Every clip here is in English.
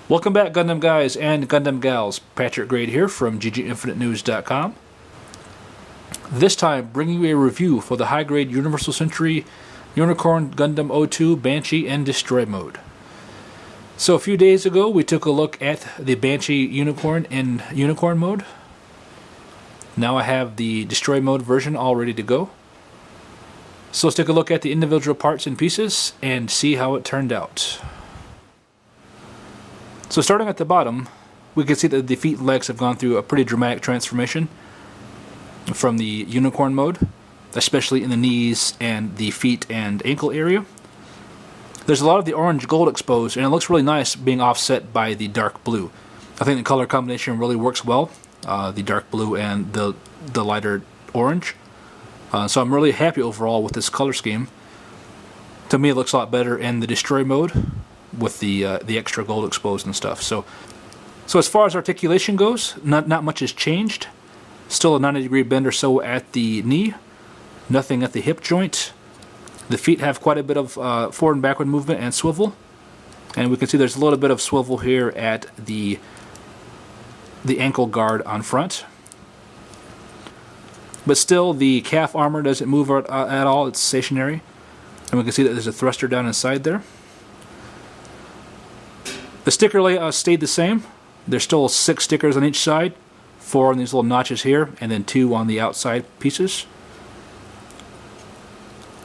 Welcome back, Gundam guys and Gundam gals. Patrick Grade here from GGInfiniteNews.com. This time, bringing you a review for the high-grade Universal Century Unicorn Gundam 02 Banshee and Destroy mode. So a few days ago, we took a look at the Banshee Unicorn in Unicorn mode. Now I have the Destroy mode version all ready to go. So let's take a look at the individual parts and pieces and see how it turned out. So starting at the bottom, we can see that the feet and legs have gone through a pretty dramatic transformation from the Unicorn mode, especially in the knees and the feet and ankle area. There's a lot of the orange gold exposed, and it looks really nice being offset by the dark blue. I think the color combination really works well, the dark blue and the lighter orange. So I'm really happy overall with this color scheme. To me, it looks a lot better in the Destroy mode, with the extra gold exposed and stuff. So as far as articulation goes, not much has changed. Still a 90-degree bend or so at the knee. Nothing at the hip joint. The feet have quite a bit of forward and backward movement and swivel. And we can see there's a little bit of swivel here at the ankle guard on front. But still, the calf armor doesn't move at all. It's stationary. And we can see that there's a thruster down inside there. The sticker layout stayed the same. There's still 6 stickers on each side, 4 on these little notches here, and then 2 on the outside pieces.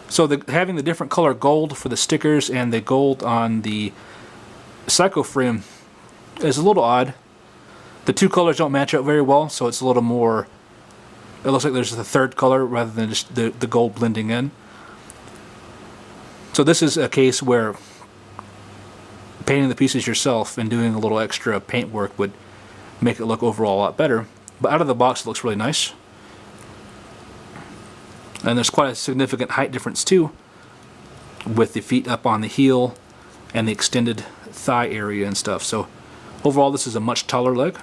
So having the different color gold for the stickers and the gold on the Psycho frame is a little odd. The 2 colors don't match up very well, so it's a little more... It looks like there's a third color rather than just the gold blending in. So this is a case where painting the pieces yourself and doing a little extra paint work would make it look overall a lot better. But out of the box it looks really nice. And there's quite a significant height difference too, with the feet up on the heel and the extended thigh area and stuff. So overall this is a much taller leg,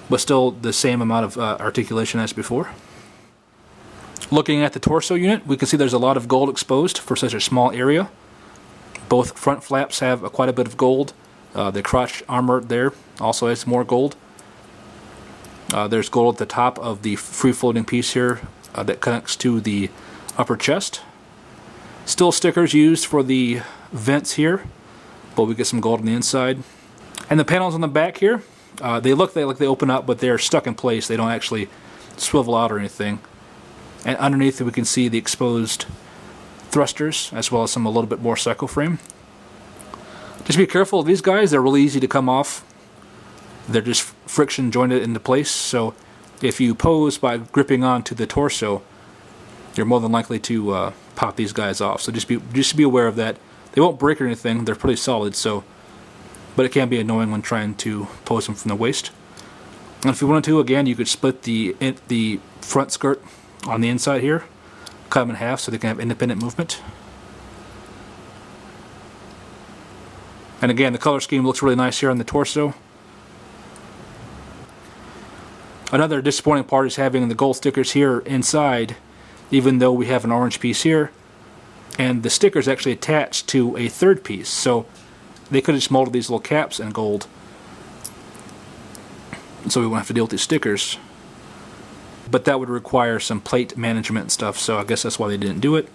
but still the same amount of articulation as before. Looking at the torso unit, we can see there's a lot of gold exposed for such a small area. Both front flaps have quite a bit of gold. The crotch armor there also has more gold. There's gold at the top of the free-floating piece here that connects to the upper chest. Still stickers used for the vents here, but we get some gold on the inside. And the panels on the back here, they look like they open up, but they're stuck in place. They don't actually swivel out or anything. And underneath we can see the exposed thrusters, as well as some a little bit more Psycho frame. Just be careful of these guys, they're really easy to come off. They're just friction jointed into place, so if you pose by gripping onto the torso, you're more than likely to pop these guys off. So just be aware of that. They won't break or anything, they're pretty solid, so but it can be annoying when trying to pose them from the waist. And if you wanted to, again, you could split the front skirt on the inside here, cut them in half so they can have independent movement. And again, the color scheme looks really nice here on the torso. Another disappointing part is having the gold stickers here inside, even though we have an orange piece here, and the stickers actually attached to a third piece, so they could have just molded these little caps in gold, so we won't have to deal with these stickers. But that would require some plate management and stuff, so I guess that's why they didn't do it.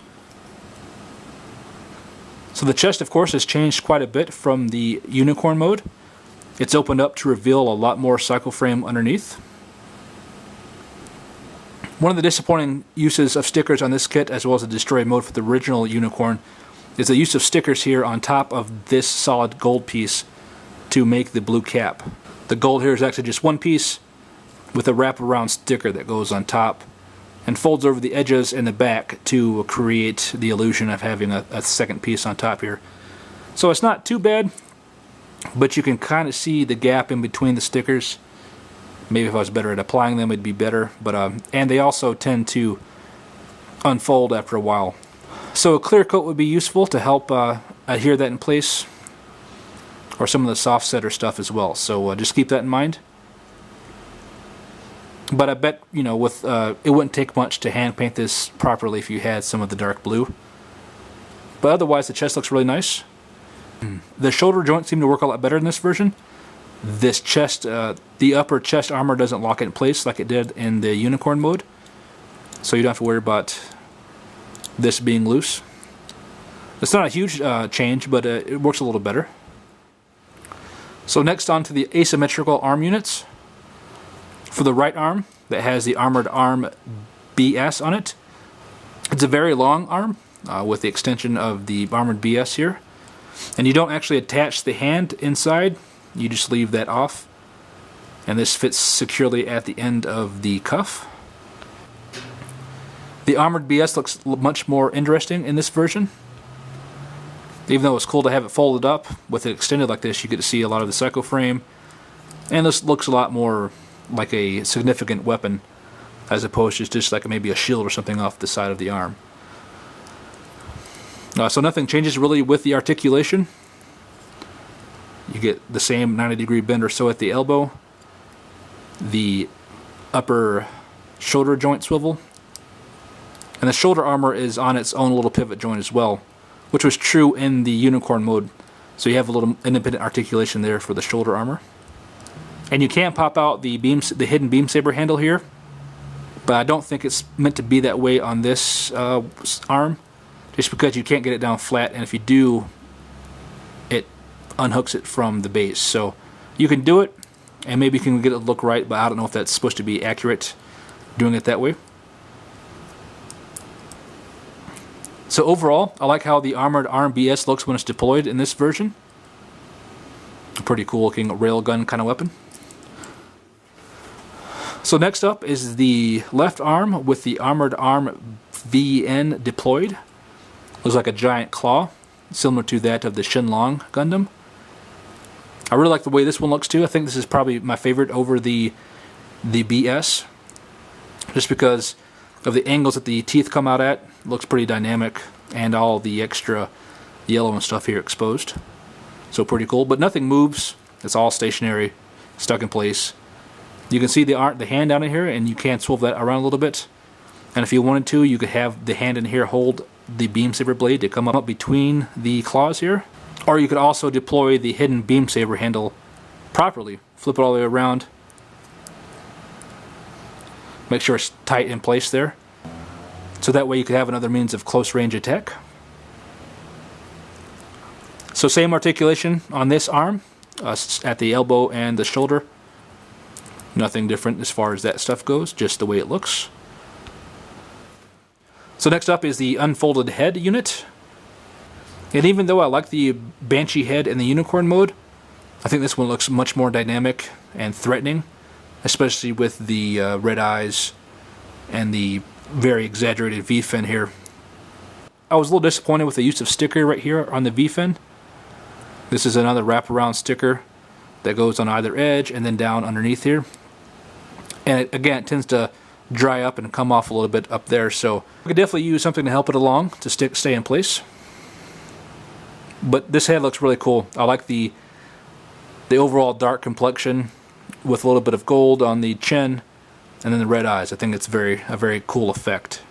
So the chest, of course, has changed quite a bit from the Unicorn mode. It's opened up to reveal a lot more Psycho frame underneath. One of the disappointing uses of stickers on this kit, as well as the Destroy mode for the original Unicorn, is the use of stickers here on top of this solid gold piece to make the blue cap. The gold here is actually just one piece, with a wraparound sticker that goes on top and folds over the edges and the back to create the illusion of having a second piece on top here. So it's not too bad, but you can kind of see the gap in between the stickers. Maybe if I was better at applying them it'd be better, but and they also tend to unfold after a while. So a clear coat would be useful to help adhere that in place, or some of the soft setter stuff as well, so just keep that in mind. But I bet, you know, with it wouldn't take much to hand paint this properly if you had some of the dark blue. But otherwise the chest looks really nice. The shoulder joints seem to work a lot better in this version. This chest, the upper chest armor doesn't lock in place like it did in the Unicorn mode. So you don't have to worry about this being loose. It's not a huge change, but it works a little better. So next on to the asymmetrical arm units. For the right arm, that has the Armored Arm BS on it. It's a very long arm with the extension of the Armored BS here. And you don't actually attach the hand inside, you just leave that off. And this fits securely at the end of the cuff. The Armored BS looks much more interesting in this version. Even though it's cool to have it folded up, with it extended like this, you get to see a lot of the psycho frame. And this looks a lot more like a significant weapon, as opposed to just like maybe a shield or something off the side of the arm. So nothing changes really with the articulation. You get the same 90-degree bend or so at the elbow. The upper shoulder joint swivel. And the shoulder armor is on its own little pivot joint as well, which was true in the Unicorn mode. So you have a little independent articulation there for the shoulder armor. And you can pop out the hidden beam saber handle here, but I don't think it's meant to be that way on this arm, just because you can't get it down flat, and if you do, it unhooks it from the base. So you can do it, and maybe you can get it to look right, but I don't know if that's supposed to be accurate doing it that way. So overall, I like how the Armored Arm BS looks when it's deployed in this version. A pretty cool looking railgun kind of weapon. So next up is the left arm with the Armored Arm VN deployed. Looks like a giant claw, similar to that of the Shenlong Gundam. I really like the way this one looks too. I think this is probably my favorite over the BS, just because of the angles that the teeth come out at. It looks pretty dynamic, and all the extra yellow and stuff here exposed. So pretty cool, but nothing moves. It's all stationary, stuck in place. You can see the hand down in here, and you can swivel that around a little bit. And if you wanted to, you could have the hand in here hold the beam saber blade to come up between the claws here. Or you could also deploy the hidden beam saber handle properly. Flip it all the way around. Make sure it's tight in place there. So that way you could have another means of close range attack. So same articulation on this arm, at the elbow and the shoulder. Nothing different as far as that stuff goes, just the way it looks. So next up is the unfolded head unit. And even though I like the Banshee head in the Unicorn mode, I think this one looks much more dynamic and threatening, especially with the red eyes and the very exaggerated V-fin here. I was a little disappointed with the use of sticker right here on the V-fin. This is another wraparound sticker that goes on either edge and then down underneath here. And again, it tends to dry up and come off a little bit up there, so I could definitely use something to help it along to stay in place. But this head looks really cool. I like the overall dark complexion with a little bit of gold on the chin and then the red eyes. I think it's a very cool effect.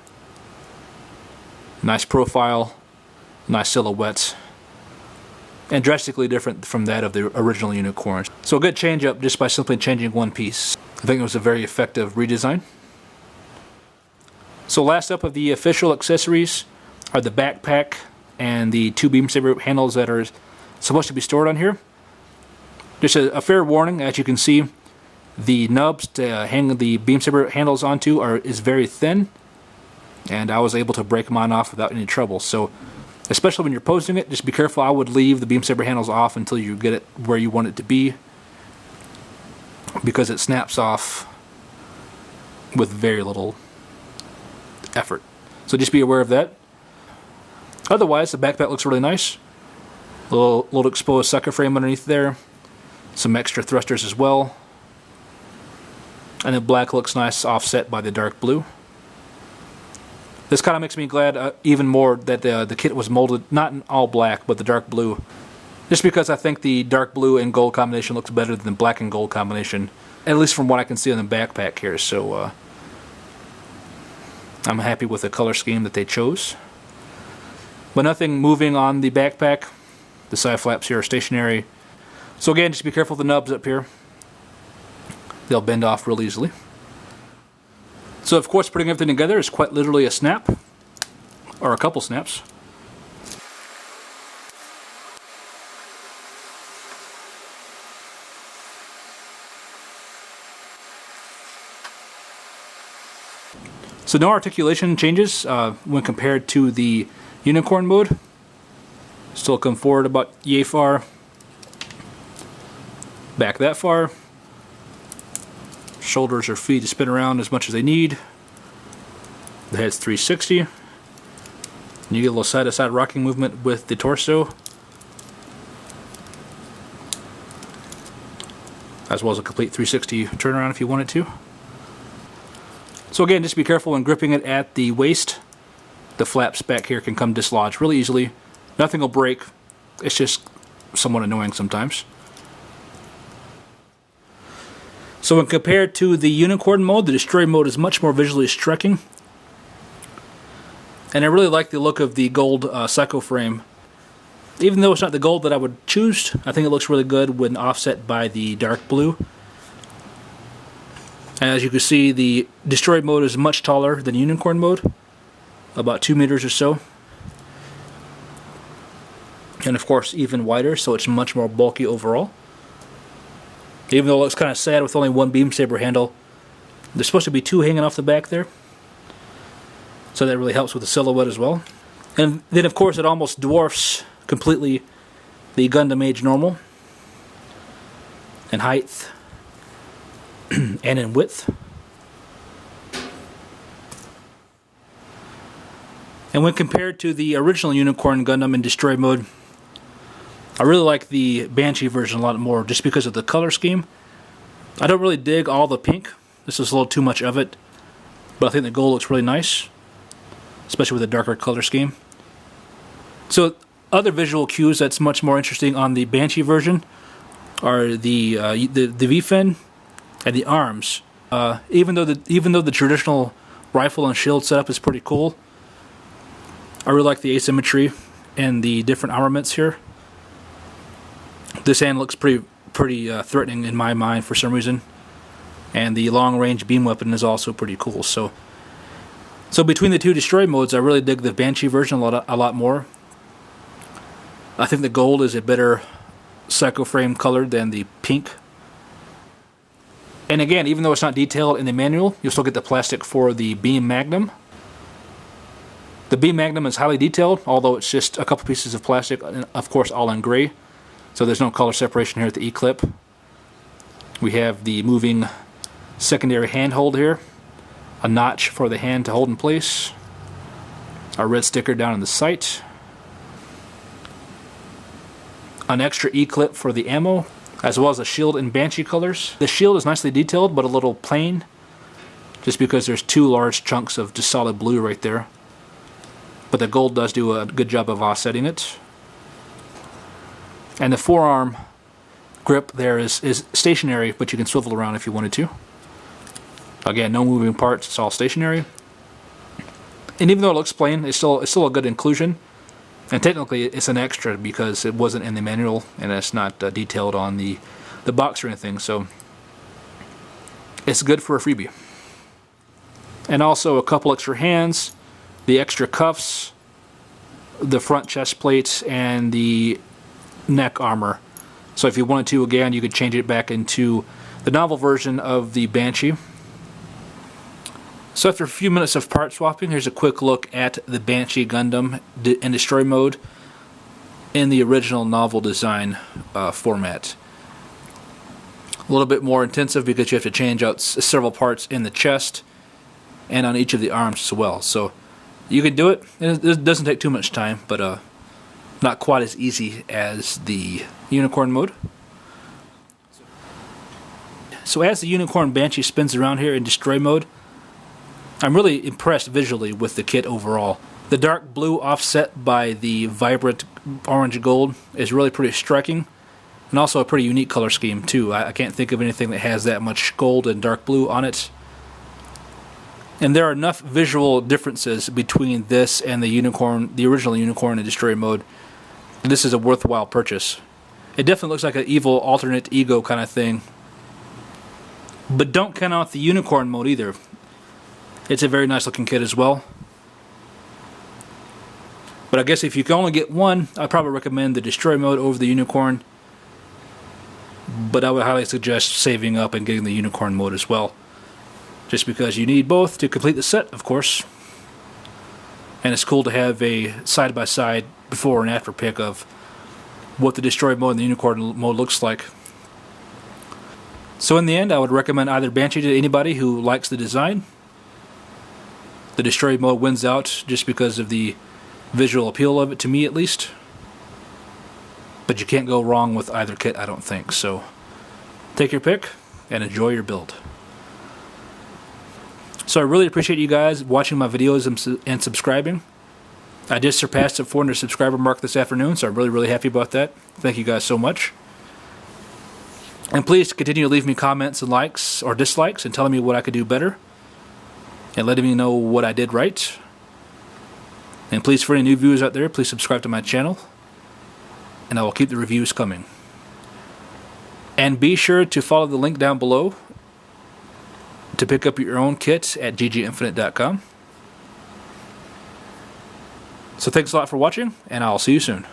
Nice profile, nice silhouette, and drastically different from that of the original Unicorn. So a good change up just by simply changing one piece. I think it was a very effective redesign. So last up of the official accessories are the backpack and the two beam saber handles that are supposed to be stored on here. Just a fair warning, as you can see, the nubs to hang the beam saber handles onto is very thin, and I was able to break mine off without any trouble. So especially when you're posing it, just be careful. I would leave the beam saber handles off until you get it where you want it to be, because it snaps off with very little effort. So just be aware of that. Otherwise, the backpack looks really nice. Little exposed sucker frame underneath there. Some extra thrusters as well. And the black looks nice offset by the dark blue. This kind of makes me glad even more that the kit was molded not in all black, but the dark blue. Just because I think the dark blue and gold combination looks better than the black and gold combination, at least from what I can see on the backpack here. So I'm happy with the color scheme that they chose. But nothing moving on the backpack. The side flaps here are stationary. So again, just be careful of the nubs up here. They'll bend off real easily. So of course, putting everything together is quite literally a snap, or a couple snaps. So no articulation changes when compared to the Unicorn mode. Still come forward about yay far, back that far. Shoulders are free to spin around as much as they need. The head's 360. And you get a little side-to-side rocking movement with the torso, as well as a complete 360 turnaround if you wanted to. So again, just be careful when gripping it at the waist. The flaps back here can come dislodged really easily. Nothing will break. It's just somewhat annoying sometimes. So when compared to the Unicorn mode, the Destroy mode is much more visually striking. And I really like the look of the gold Psycho frame. Even though it's not the gold that I would choose, I think it looks really good when offset by the dark blue. And as you can see, the Destroy mode is much taller than Unicorn mode, about 2 meters or so. And of course even wider, so it's much more bulky overall. Even though it looks kind of sad with only one beam saber handle, there's supposed to be two hanging off the back there. So that really helps with the silhouette as well. And then of course it almost dwarfs completely the Gundam Age Normal in height and in width. And when compared to the original Unicorn Gundam in Destroy mode, I really like the Banshee version a lot more just because of the color scheme. I don't really dig all the pink. This is a little too much of it. But I think the gold looks really nice, especially with a darker color scheme. So other visual cues that's much more interesting on the Banshee version are the V-fin and the arms. Even though the traditional rifle and shield setup is pretty cool, I really like the asymmetry and the different armaments here. This hand looks pretty threatening in my mind for some reason, and the long-range beam weapon is also pretty cool. So between the two Destroy modes, I really dig the Banshee version a lot more. I think the gold is a better Psycho frame color than the pink. And again, even though it's not detailed in the manual, you'll still get the plastic for the beam magnum. The beam magnum is highly detailed, although it's just a couple pieces of plastic, of course all in gray. So there's no color separation here at the E-clip. We have the moving secondary handhold here, a notch for the hand to hold in place, a red sticker down in the sight, an extra E-clip for the ammo, as well as a shield in Banshee colors. The shield is nicely detailed but a little plain, just because there's two large chunks of just solid blue right there. But the gold does do a good job of offsetting it. And the forearm grip there is stationary, but you can swivel around if you wanted to. Again, no moving parts, it's all stationary. And even though it looks plain, it's still a good inclusion. And technically it's an extra because it wasn't in the manual and it's not detailed on the box or anything, so it's good for a freebie. And also a couple extra hands, the extra cuffs, the front chest plates, and the neck armor. So if you wanted to, again, you could change it back into the novel version of the Banshee. So after a few minutes of part swapping, here's a quick look at the Banshee Gundam in Destroy mode in the original novel design format. A little bit more intensive because you have to change out several parts in the chest and on each of the arms as well. So you can do it. It doesn't take too much time, but not quite as easy as the Unicorn mode. So as the Unicorn Banshee spins around here in Destroy mode, I'm really impressed visually with the kit overall. The dark blue offset by the vibrant orange gold is really pretty striking, and also a pretty unique color scheme too. I can't think of anything that has that much gold and dark blue on it. And there are enough visual differences between this and the original Unicorn in Destroy mode, this is a worthwhile purchase. It definitely looks like an evil alternate ego kind of thing. But don't count out the unicorn mode either. It's a very nice looking kit as well. But I guess if you can only get one, I'd probably recommend the destroy mode over the unicorn. But I would highly suggest saving up and getting the unicorn mode as well. Just because you need both to complete the set, of course. And it's cool to have a side-by-side before and after pic of what the destroy mode and the unicorn mode looks like. So in the end, I would recommend either Banshee to anybody who likes the design. The destroy mode wins out just because of the visual appeal of it, to me at least. But you can't go wrong with either kit, I don't think. So take your pick and enjoy your build. So I really appreciate you guys watching my videos and subscribing. I just surpassed the 400 subscriber mark this afternoon, so I'm really happy about that. Thank you guys so much. And please continue to leave me comments and likes or dislikes and telling me what I could do better. And letting me know what I did right. And please, for any new viewers out there, please subscribe to my channel. And I will keep the reviews coming. And be sure to follow the link down below to pick up your own kit at gginfinite.com. So thanks a lot for watching, and I'll see you soon.